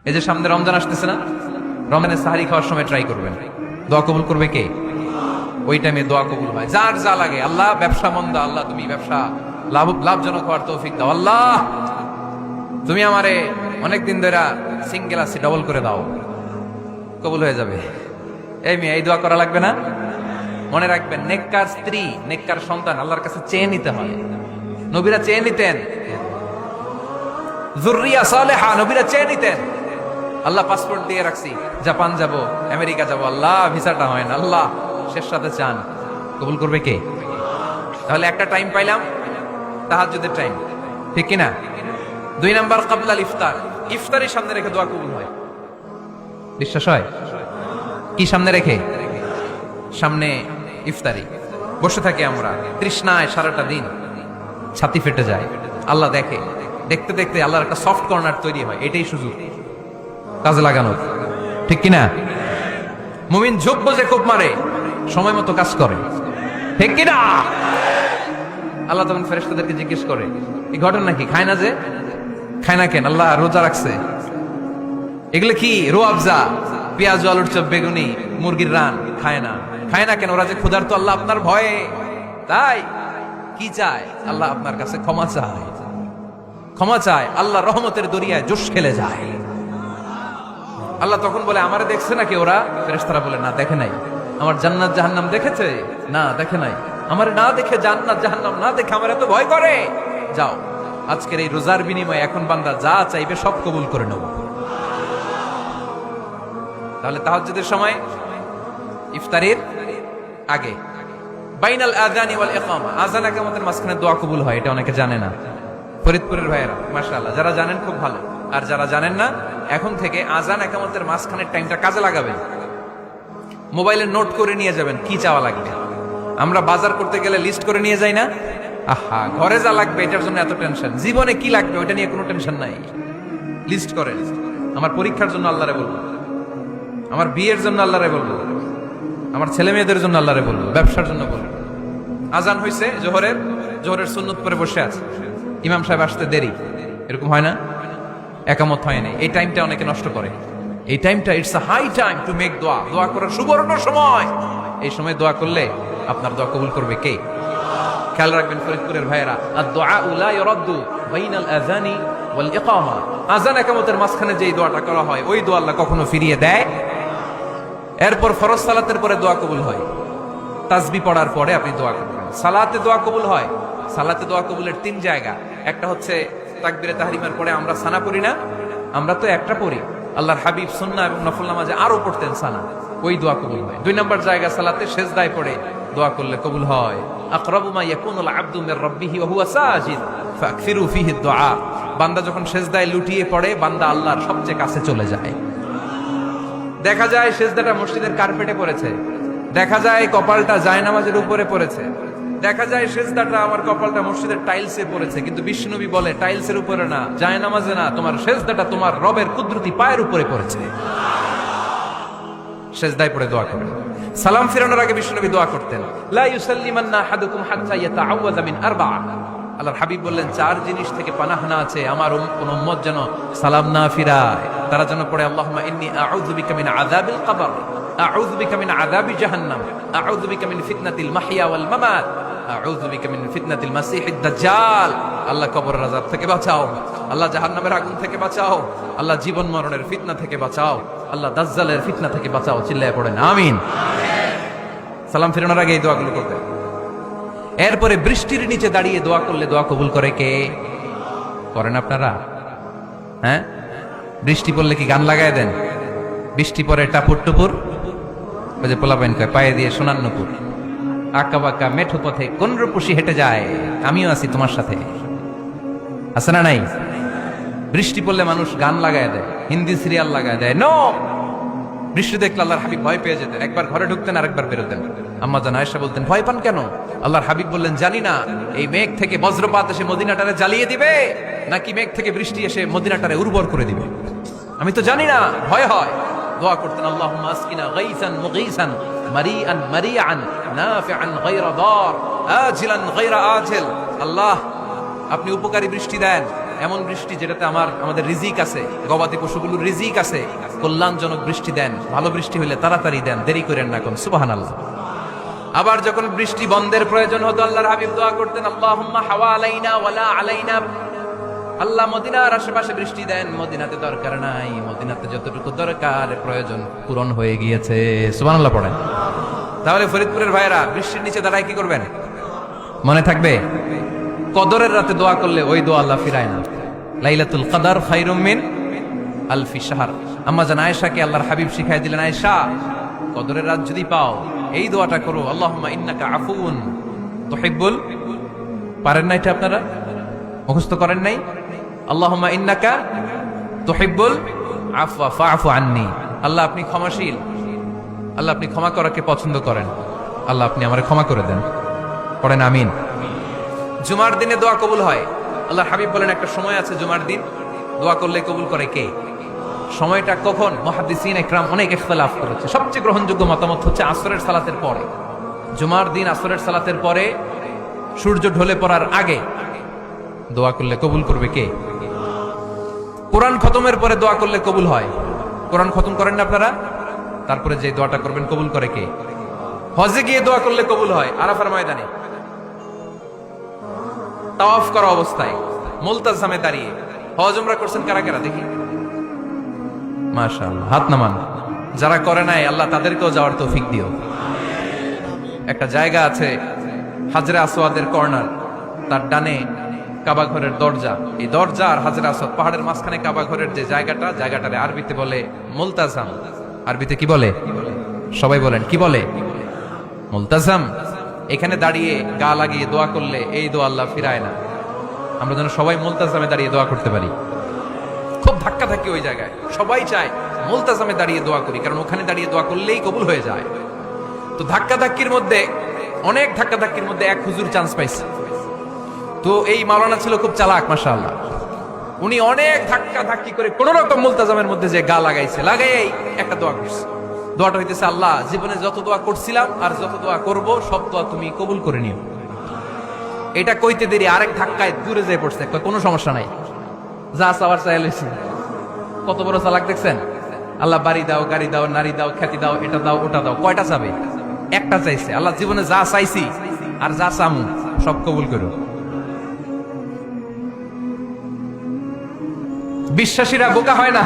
এই যে সামনে রমজান আসতেছে না, রমজানের সাহারি খাওয়ার সময় ট্রাই করবেন, দোয়া কবুল করবে কে? ওই টাইমে দোয়া কবুল হয়। যার যা লাগে, আল্লাহ ব্যবসা মন্দা, আল্লাহ তুমি ব্যবসা লাভজনক হওয়ার তৌফিক দাও, আল্লাহ তুমি আমারে অনেকদিন ধরে সিঙ্গেল আছি, ডবল করে দাও, কবুল হয়ে যাবে। এই মেয়ে, এই দোয়া করা লাগবে না? মনে রাখবেন, নেককার স্ত্রী, নেককার সন্তান আল্লাহর কাছে চেয়ে নিতে হয়। নবীরা চেয়ে নিতেন, যুররিয়া সালেহা নবীরা চেয়ে নিতেন। আল্লাহ পাসপোর্ট দিয়ে রাখছি, জাপান যাব, আমেরিকা যাব, আল্লাহ ভিসাটা হয় না, আল্লাহ শেষ সাথে চান, কবুল করবে কে? তাহলে একটা টাইম পাইলাম, তাহাজ্জুদের টাইম, ঠিক কিনা? 2 নাম্বার ক্বাবলাল ইফতার, ইফতারের সামনে রেখে দোয়া কবুল হয়। বিশ্বাস হয়? কি সামনে রেখে? সামনে ইফতারি বসে থাকি আমরা, তৃষ্ণায় সারাটা দিন, ছাতি ফেটে যায়, আল্লাহ দেখে, দেখতে দেখতে আল্লাহর একটা সফট কর্নার তৈরি হয়। এটাই সুযোগ কাজে লাগানোর, ঠিক কিনা? মুমিন ঝোপ বসে কোপ মারে, সময় মতো কাজ করে, ঠিক কিনা? আল্লাহ তখন ফেরেশতাদেরকে জিজ্ঞেস করে, এই ঘটনা কি? খায় না যে, খায় না কেন? আল্লাহ রোজা রাখছে। এগুলো কি? রোয়াবজা, পেঁয়াজ, আলুর চপ, বেগুনি, মুরগির রান, খায় না। খায় না কেন? ওরা যে ক্ষুধার্ত, আল্লাহ আপনার ভয়ে। তাই কি চায়? আল্লাহ আপনার কাছে ক্ষমা চায়, ক্ষমা চায়। আল্লাহ রহমতের দরিয়ায় জোশ খেলে যায়। আল্লাহ তখন বলে, আমারে দেখছে নাকি ওরা? ফেরেশতারা বলে, না দেখে নাই। আমার জান্নাত জাহান্নাম দেখেছে? না দেখে নাই। আমার না দেখে, জান্নাত জাহান্নাম না দেখে আমার এত ভয় করে। যাও, আজকের এই রোজার বিনিময়ে এখন বান্দা যা চাইবে সব কবুল করে নেব। তাহলে তাহাজ্জুদের সময়, ইফতারের আগে, বাইনাল আযানি ওয়াল ইকামা, আযান ইকামতের মাঝখানে দোয়া কবুল হয়। এটা অনেকে জানে না। ফরিদপুরের ভাইয়েরা মাশাআল্লাহ, যারা জানেন খুব ভালো, আর যারা জানেন না, এখন থেকে আযান ইকামতের মাঝখানের টাইমটা কাজে লাগাবেন। মোবাইলে নোট করে নিয়ে যাবেন কি চাওয়া লাগবে। আমরা বাজার করতে গেলে লিস্ট করে নিয়ে যাই না? আহা, ঘরে যা লাগবে এটার জন্য এত টেনশন, জীবনে কি লাগবে ওটা নিয়ে কোনো টেনশন নাই। লিস্ট করেন। আমার পরীক্ষার জন্য আল্লাহরে বলবো, আমার বিয়ের জন্য আল্লাহরে বলবো, আমার ছেলে মেয়েদের জন্য আল্লাহরে বলবো, ব্যবসার জন্য বলবো। আজান হয়েছে জোহরের সুন্নত পরে বসে আছে, ইমাম সাহেব আসতে দেরি, এরকম হয় না? একামত হয় না, এই টাইমটা অনেকে নষ্ট করে। এই টাইমটা, it's a high time to make দোয়া, দোয়া করার সুবর্ণ সময়। এই সময় দোয়া করলে আপনার দোয়া কবুল করবে কে? খেয়াল রাখবেন ফরিদপুরের ভাইয়েরা, আদ-দুআউ লা ইউরাদ্দু বাইনাল আযানি ওয়াল ইকামা, আযান ইকামতের মাঝখানে যেই দোয়াটা করা হয় ওই দোয়া আল্লাহ কখনো ফিরিয়ে দেয়। এরপর ফরজ সালাতের পরে দোয়া কবুল হয়, তাসবিহ পড়ার পরে আপনি দোয়া করবেন। সালাতে দোয়া কবুল হয়, সালাতে দোয়া কবুলের 3 জায়গা। একটা হচ্ছে তাকবীরে তাহরিমার পরে আমরা সানা পড়ি না, আমরা তো একটা পড়ি, আল্লাহর হাবিব সুন্নাহ এবং নফল নামাজে আরো পড়তেন সানা, ওই দোয়া কবুল হয়। 2 নম্বর জায়গা, সালাতে সেজদায় পড়ে দোয়া করলে কবুল হয়। আকরাবু মা ইয়াকুনুল আবদু মির রাব্বিহি ওয়া হুয়া সাজিদ ফাকসিরু ফিহি দুআ, বান্দা যখন সেজদায় লুটিয়ে পড়ে, বান্দা আল্লাহর সবচেয়ে কাছে চলে যায়। দেখা যায় সেজদাটা মসজিদের কার্পেটে পড়েছে, দেখা যায় কপালটা জায়নামাজের উপরে পড়েছে, দেখা যায় সেজদাটা, আমার কপালটা মসজিদের টাইলসে পড়েছে, কিন্তু বিশ্বনবী বলে টাইলসের উপরে না, জায়নামাজে না, তোমার সেজদাটা তোমার রবের কুদরতি পায়ের উপরে পড়েছে। সেজদায় পড়ে দোয়া করেন। সালাম ফিরানোর আগে বিশ্বনবী দোয়া করতেন, লা ইউসাল্লিমান্না আহাদুকুম হাত্তা ইয়াতাআওয়াযা মিন আরবা'a, আল্লাহর হাবিব বললেন 4 জিনিস থেকে পানাহ না আছে আমার কোন উম্মত যেন সালাম না ফিরায়। তারা যেন পড়ে, আল্লাহুম্মা ইন্নী আউযু বিকা মিন আযাবিল কবর, আউযু বিকা মিন আযাবি জাহান্নাম, আউযু বিকা মিন ফিতনাতিল মাহইয়া ওয়াল মামাত, আউযু বিকা মিন ফিতনাতিল মাসিহিদ দাজ্জাল। আল্লাহ কবরের আযাব থেকে বাঁচাও, আল্লাহ জাহান্নামের আগুন থেকে বাঁচাও, আল্লাহ জীবন মরণের ফিতনা থেকে বাঁচাও, আল্লাহ দাজ্জালের ফিতনা থেকে বাঁচাও। চিল্লায়ে পড়েন আমিন। সালাম ফিরানোর আগে এই দোয়াগুলো করতে। এরপরে বৃষ্টির নিচে দাঁড়িয়ে দোয়া করলে দোয়া কবুল করে কে? করেন আপনারা? হ্যাঁ, বৃষ্টি পড়লে কি গান লাগায় দেন? বৃষ্টি পরে টাপুর টুপুর, ওই যে পোলাপাইন কয়, পায়ে দিয়ে সোনার নুপুর, আঁকা বাঁকা মেঠো পথে কোন রূপসী হেঁটে যায়, আমিও আছি তোমার সাথে, আছে না নাই? বৃষ্টি পড়লে মানুষ গান লাগায় দেয়, হিন্দি সিরিয়াল লাগায় দেয়। নো, বৃষ্টি দেখলে আল্লাহর হাবিব ভয় পেয়ে যেতেন, একবার ঘরে ঢুকতেন আর একবার বেরোতেন। আম্মা জান আয়েশা বলতেন, ভয় পান কেন? আল্লাহর হাবিব বললেন, জানি না এই মেঘ থেকে বজ্রপাত এসে মদিনাটারে জ্বালিয়ে দিবে, নাকি মেঘ থেকে বৃষ্টি এসে মদিনাটারে উর্বর করে দিবে, আমি তো জানি না, ভয় হয়। দোয়া করতেন, আল্লাহুম্মা আসকিনা গাইসান মুগীসান মারিআন মারিআন নাফিআন গায়রা দার আজিলান গায়রা আজিল। আল্লাহ, আপনি উপকারী বৃষ্টি দেন, এমন বৃষ্টি যেটাতে আমাদের রিজিক আছে, গবাদি পশুগুলোর রিজিক আছে, কল্যাণজনক বৃষ্টি দেন, ভালো বৃষ্টি হইলে তাড়াতাড়ি দেন, দেরি করেন না কোন। সুবহানাল্লাহ। আবার যখন বৃষ্টি বন্ধের প্রয়োজন হতো আল্লাহর হাবিব দোয়া করতেন, আল্লাহুম্মা হাওয়া আলাইনা ওয়ালা আলাইনা। আল্লাহ মদিনার আশেপাশে বৃষ্টি দেন, মদিনাতে দরকার নাই, মদিনাতে যতটুকু দরকার প্রয়োজন পূরণ হয়ে গিয়েছে। সুবহানাল্লাহ পড়েন। তাহলে ফরিদপুরের ভাইরা বৃষ্টির নিচে দাঁড়ায় কি করবেন মনে থাকবে? কদরের রাতে দোয়া করলে ওই দোয়া আল্লাহ ফিরায় না। লাইলাতুল কদর খায়রুম মিন আলফি শাহর। আম্মা জান আয়েশাকে আল্লাহর হাবিব শিখাই দিলেন, আয়েশা কদরের রাত যদি পাও এই দোয়াটা করো, আল্লাহুম্মা ইন্নাকা আফুন তুহিব্বুল। পারেন না এটা আপনারা? মুখস্থ করেন নাই? আল্লাহুম্মা ইন্নাকা তুহিব্বুল আফওয়া ফাআফু আন্নি। আল্লাহ আপনি ক্ষমাশীল, আল্লাহ আপনি ক্ষমা করাকে পছন্দ করেন, আল্লাহ আপনি আমারে ক্ষমা করে দেন। পড়েন আমিন। জুমার দিনে দোয়া কবুল হয়। আল্লাহর হাবিব বলেন একটা সময় আছে জুমার দিন দোয়া করলে কবুল করে কে? সময়টা কখন? মুহাদ্দিসিন ইকরাম অনেক ইখতিলাফ করেছে। সবচেয়ে গ্রহণযোগ্য মতামত হচ্ছে আসরের সালাতের পরে। জুমার দিন আসরের সালাতের পরে সূর্য ঢলে পড়ার আগে দোয়া করলে কবুল করবে কে? কোরআন খতমের পরে দোয়া করলে কবুল হয়। কোরআন খতম করেন না আপনারা? তারপরে যে দোয়াটা করবেন কবুল করে কে? হজে গিয়ে দোয়া করলে কবুল হয়। আরাফার ময়দানে তাওয়াফ করা অবস্থায় মুলতাজামে দাঁড়িয়ে। হজ উমরা করছেন কারা কারা দেখি? মাশাআল্লাহ, হাত নামান। যারা করে নাই আল্লাহ তাদেরকেও যাওয়ার তৌফিক দিও। একটা জায়গা আছে হাজরে আসওয়াদের কর্নার, তার ডানে কাবা ঘরের দরজা। এই দরজা আর হাজরে আসওয়াদ পাহাড়ের মাঝখানে কাবা ঘরের যে জায়গাটারে আরবিতে বলে মুলতাজাম। আরবিতে কি বলে? সবাই বলেন কি বলে? মুলতাজাম। এখানে দাঁড়িয়ে গা লাগিয়ে দোয়া করলে এই দোয়া আল্লাহ ফিরায় না। আমরা যেন সবাই মুলতাজামে দাঁড়িয়ে দোয়া করতে পারি। খুব ধাক্কা থাকি ওই জায়গায়, সবাই চায় মুলতাজামে দাঁড়িয়ে দোয়া করি, কারণ ওখানে দাঁড়িয়ে দোয়া করলেই কবুল হয়ে যায়। তো ধাক্কা ধাক্কির মধ্যে, অনেক ধাক্কা ধাক্কির মধ্যে এক হুজুর চান্স পাইছে। তো এই মাওলানা ছিল খুব চালাক মাশাআল্লাহ। উনি অনেক ধাক্কা ধাক্কি করে কোন রকম মুলতাজামের মধ্যে যে গা লাগাইছে, লাগাই একটা দোয়া করছে। দোয়াটা হইতেছে, আল্লাহ জীবনে যত দোয়া করছিলাম আর যত দোয়া করব সব দোয়া তুমি কবুল করে নিও। এটা কইতে দেরি আরেক ধাক্কায় দূরে যেয়ে পড়ছে। কোনো সমস্যা নাই, যা চাওয়ার চাই লইছি। কত বড় চালাক দেখছেন? আল্লাহ বাড়ি দাও, গাড়ি দাও, নারী দাও, খ্যাতি দাও, এটা দাও, ওটা দাও। কয়টা চাবে? একটা চাইছে। আল্লাহ জীবনে যা চাইছি আর যা চামু সব কবুল করো। বিশ্বাসীরা বোকা হয় না,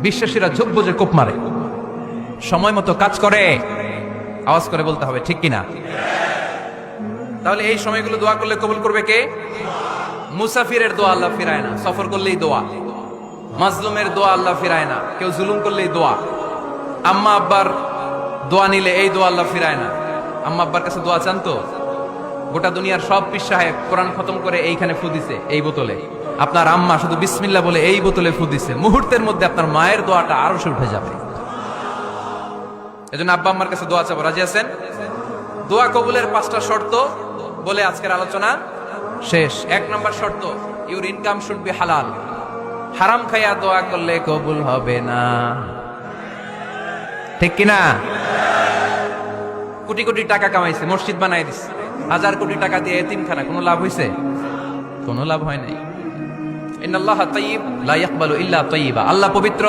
বিশ্বাসীরা ঝোপ বোঝে কোপ মারে, সময় মতো কাজ করে। আওয়াজ করে বলতে হবে ঠিক কিনা? তাহলে এই সময়গুলো দোয়া করলে কবুল করবে কে? মুসাফিরের দোয়া আল্লাহ ফিরায় না, সফর করলেই দোয়া। মাজলুমের দোয়া আল্লাহ ফিরায় না, কেউ জুলুম করলেই দোয়া। আম্মা আব্বার দোয়া নিলে এই দোয়া আল্লাহ ফিরায় না। আম্মা আব্বার কাছে দোয়া চান তো? গোটা দুনিয়ার সব পীর সাহেব কোরআন খতম করে এইখানে ফু দিছে এই বোতলে, আপনার আম্মা শুধু বিসমিল্লাহ বলে এই বোতলে ফু দিছে, মুহূর্তের মধ্যে আপনার মায়ের দোয়াটা আরো উঠে যাবে। এজন্য আব্বা আম্মার কাছে দোয়া চাবো। রাজি আছেন? দোয়া কবুলের 5টা শর্ত বলে আজকের আলোচনা শেষ। 1 নম্বর শর্ত, ইউর ইনকাম শুড বি হালাল। হারাম খাইয়া দোয়া করলে কবুল হবে না, ঠিক কিনা? কোটি কোটি টাকা কামাইছে, মসজিদ বানাই দিছে, 1000 কোটি টাকা দিয়ে এতিমখানা, কোনো লাভ হইছে? কোনো লাভ হয় নাই। ইন্নাল্লাহা তাইয়্যিব লা ইয়াকবালু ইল্লা তাইয়্যিবা। আল্লাহ পবিত্র,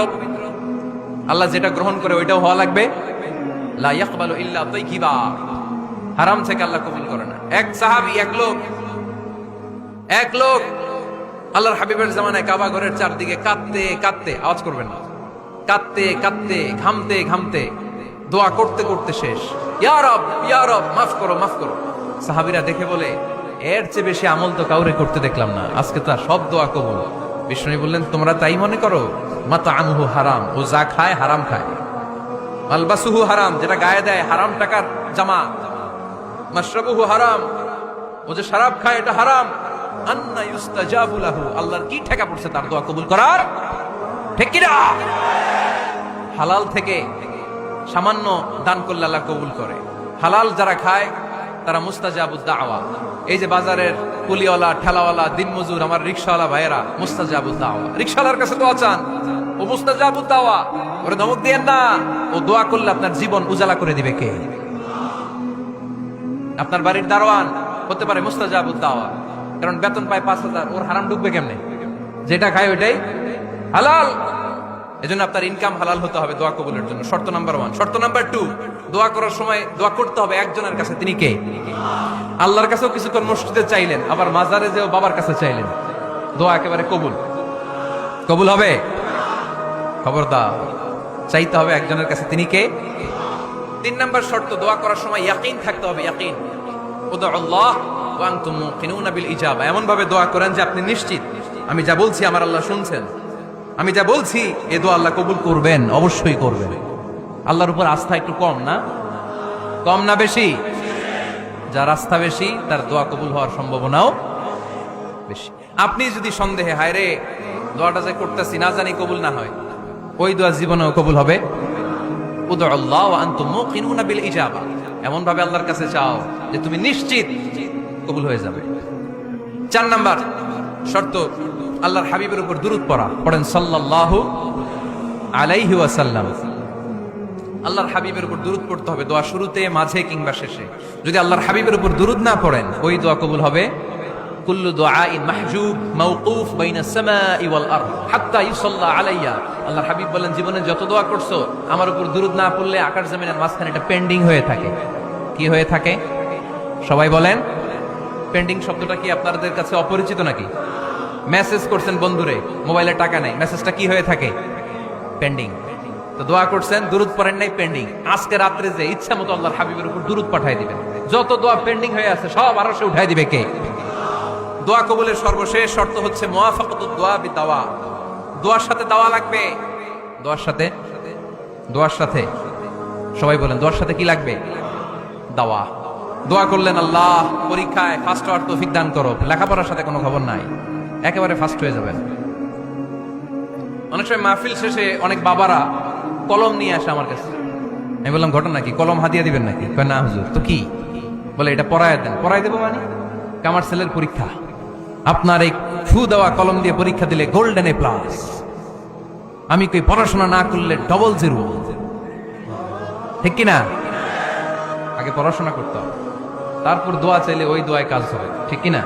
আল্লাহ যেটা গ্রহণ করে ওইটাও হওয়া লাগবে। লা ইয়াকবালু ইল্লা তাইয়্যিবা। হারাম থেকে আল্লাহ কবুল করে না। এক সাহাবী, এক লোক আল্লাহর হাবিবের জামানায় কাবা ঘরের চারদিকে কাঁদতে কাঁদতে, আওয়াজ করবেন না, কাঁদতে কাঁদতে, ঘামতে ঘামতে, দোয়া করতে করতে শেষ। ইয়া রব, ইয়া রব, মাফ করো, মাফ করো। সাহাবীরা দেখে বলে, এর চেয়ে বেশি আমল তো কাউরে করতে দেখলাম না, আজকে তার সব দোয়া কবুল। বিষ্ণু বললেন, তোমরা তাই মনে করো? মাতাআমুহু হারাম, ও যা খায় হারাম খায়। মালবাসুহু হারাম, যেটা গায়ে দেয় হারাম টাকার জামা। মাশরাবুহু হারাম, ও যে শরাব খায় এটা হারাম। আন্না ইউস্তাজাবু লাহু, আল্লাহর কি ঠেকা পড়ছে তার দোয়া কবুল করার? ঠিক কি না? হালাল থেকে সামান্য দান করলে আল্লাহ কবুল করে। হালাল যারা খায় তারা মুস্তাজাবুদ দাওয়া। এই যে বাজারের কুলিওয়ালা, ঠেলাওয়ালা, দিনমজুর, আমার রিকশাওয়ালা ভাইয়েরা, মুস্তাজাবুদ দাওয়া। রিকশাওয়ালার কাছে দোয়া চান, ও মুস্তাজাবুদ দাওয়া। ওরে ধমক দিয়েন না, ও দোয়া করলে আপনার জীবন উজালা করে দিবে কে? আপনার বাড়ির দারোয়ান হতে পারে মুস্তাজাবুদ দাওয়া, কারণ বেতন পায় 5000, ওর হারাম ঢুকবে কেমনে? যেটা খায় ওইটাই হালাল। এজন্য আপনার ইনকাম হালাল হতে হবে দোয়া কবুলের জন্য। শর্ত নাম্বার 1। শর্ত নাম্বার 2, দোয়া করার সময় দোয়া করতে হবে একজনের কাছে। তিনি কে? আল্লাহর কাছেও কিছুক্ষণ মসজিদে চাইলেন, আবার মাজারে যেও বাবার কাছে চাইলেন, দোয়া একেবারে কবুল। কবুল হবে? খবরদার, চাইতে হবে একজনের কাছে। তিনি কে? 3 নাম্বার শর্ত, দোয়া করার সময় ইয়াকিন থাকতে হবে। ইয়াকিন, উদউল্লাহ ওয়া আনতুম মুকিনুনা বিল ইজাবা। এমন ভাবে দোয়া করেন যে আপনি নিশ্চিত আমি যা বলছি আমার আল্লাহ শুনছেন, আমি যা বলছি এ দোয়া আল্লাহ কবুল করবেন, অবশ্যই করবেন। আল্লাহর উপর আস্থা একটু কম না? কম না বেশি? যার আস্থা বেশি তার দোয়া কবুল হওয়ার সম্ভাবনাও বেশি। আপনি যদি সন্দেহে হায় রে দোয়াটা যে করতেছি না জানি কবুল না হয়, ওই দোয়া জীবনেও কবুল হবে। উদউল্লাহ ওয়া আনতুম মুকিনুনা বিল ইজাবা, এমন ভাবে আল্লাহর কাছে চাও যে তুমি নিশ্চিত কবুল হয়ে যাবে। 4 নাম্বার শর্ত, আল্লাহর হাবিবের উপর দুরূদ পড়া। পড়েন সাল্লাল্লাহু আলাইহি ওয়াসাল্লাম। আল্লাহর হাবিবের উপর দুরূদ পড়তে হবে দোয়া শুরুতে, মাঝে কিংবা শেষে। যদি আল্লাহর হাবিবের উপর দুরূদ না পড়েন ওই দোয়া কবুল হবে। কুল্লু দুআইন মাহজুব মাওকুফ বাইনা সামাই ওয়াল আরদ হাত্তা ইউসাল্লা আলাইয়া। আল্লাহর হাবিব বলেন, জীবনে যত দোয়া করছো আমার উপর দুরূদ না পড়লে আকাশ জমিনের মাঝখানে এটা পেন্ডিং হয়ে থাকে। কি হয়ে থাকে? সবাই বলেন। পেন্ডিং শব্দটা কি আপনাদের কাছে অপরিচিত নাকি? মেসেজ করছেন বন্ধুরে, মোবাইলে টাকা নেই, মেসেজটা কি হয়ে থাকে? পেন্ডিং। তো দোয়া করছেন, দুরূদ পড়েন নাই, পেন্ডিং। আজকে রাত্রে যে ইচ্ছা মতো আল্লাহর হাবিবের উপর দুরূদ পাঠিয়ে দিবেন। যত দোয়া পেন্ডিং হয়ে আছে সব আরশে উঠাই দিবে কে? দোয়া কবুলের সর্বশেষ শর্ত হচ্ছে মুওয়াফাকাতুদ দোয়া বিদাওয়া। দোয়ার সাথে দাওয়া লাগবে। দোয়ার সাথে সবাই বলেন, দোয়ার সাথে কি লাগবে? দাওয়া। দোয়া করলেন, আল্লাহ পরীক্ষায় ফার্স্ট হওয়ার তৌফিক দান করো, লেখাপড়ার সাথে কোনো খবর নাই, একেবারে ফার্স্ট হয়ে যাবেন। অনেক সময় মাহফিল শেষে অনেক বাবারা কলম নিয়ে আসে আমার কাছে। আমি বললাম, ঘটনা কি? কলম হাদিয়া দিবেন নাকি? কয় না হুজুর। তো কি? বলে এটা পড়ায় দেন। পড়ায় দেবো মানে? আমার ছেলের পরীক্ষা, আপনার এই ফু দেওয়া কলম দিয়ে পরীক্ষা দিলে গোল্ডেন এ প্লাস, আমি কই পড়াশোনা না করলে ডবল 0। ঠিক কিনা? আগে পড়াশোনা করতে হবে, তারপর দোয়া চাইলে ওই দোয়ায় কাজ হবে। ঠিক কিনা?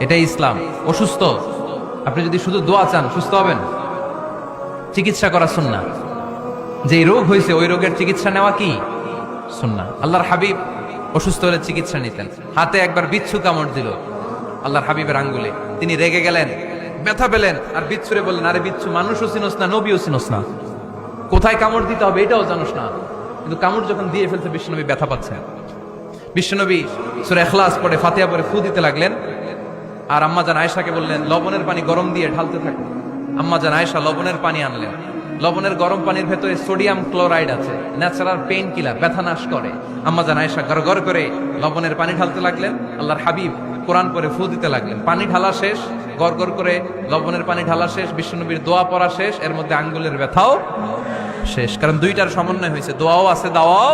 এটাই ইসলাম। অসুস্থ আপনি যদি শুধু দোয়া চান সুস্থ হবেন? চিকিৎসা করা সুন্নাহ। যে রোগ হয়েছে ওই রোগের চিকিৎসা নেওয়া কি সুন্নাহ। আল্লাহর হাবিব অসুস্থ হলে চিকিৎসা নিতেন। হাতে একবার বিচ্ছু কামড় দিল আল্লাহর হাবিবের আঙ্গুলে, তিনি রেগে গেলেন, ব্যথা পেলেন, আর বিচ্ছুরে বললেন, আরে বিচ্ছু, মানুষও চিনোস না, নবীও চিনোস না, কোথায় কামড় দিতে হবে এটাও জানোস না। কিন্তু কামড় যখন দিয়ে ফেলছে বিশ্বনবী ব্যথা পাচ্ছেন। বিশ্বনবী সূরা ইখলাস পড়ে ফাতিহা পড়ে ফু দিতে লাগলেন। আর আম্মাজান আয়েশাকে বললেন, লবণের পানি গরম দিয়ে ঢালতে থাকো। আম্মাজান আয়েশা লবণের পানি আনলেন। লবণের গরম পানির ভেতরে সোডিয়াম ক্লোরাইড আছে, ন্যাচারাল পেইন কিলার, ব্যথা নাশ করে। আম্মাজান আয়েশা গড়গড় করে লবণের পানি ঢালতে লাগলেন। আল্লাহর হাবিব কোরআন পড়ে ফু দিতে লাগলেন। পানি ঢালা শেষ, গড়গড় করে লবণের পানি ঢালা শেষ, বিশ্বনবীর দোয়া পড়া শেষ, এর মধ্যে আঙ্গুলের ব্যথাও শেষ। কারণ দুইটার সমন্বয় হয়েছে, দোয়াও আছে দাওয়াও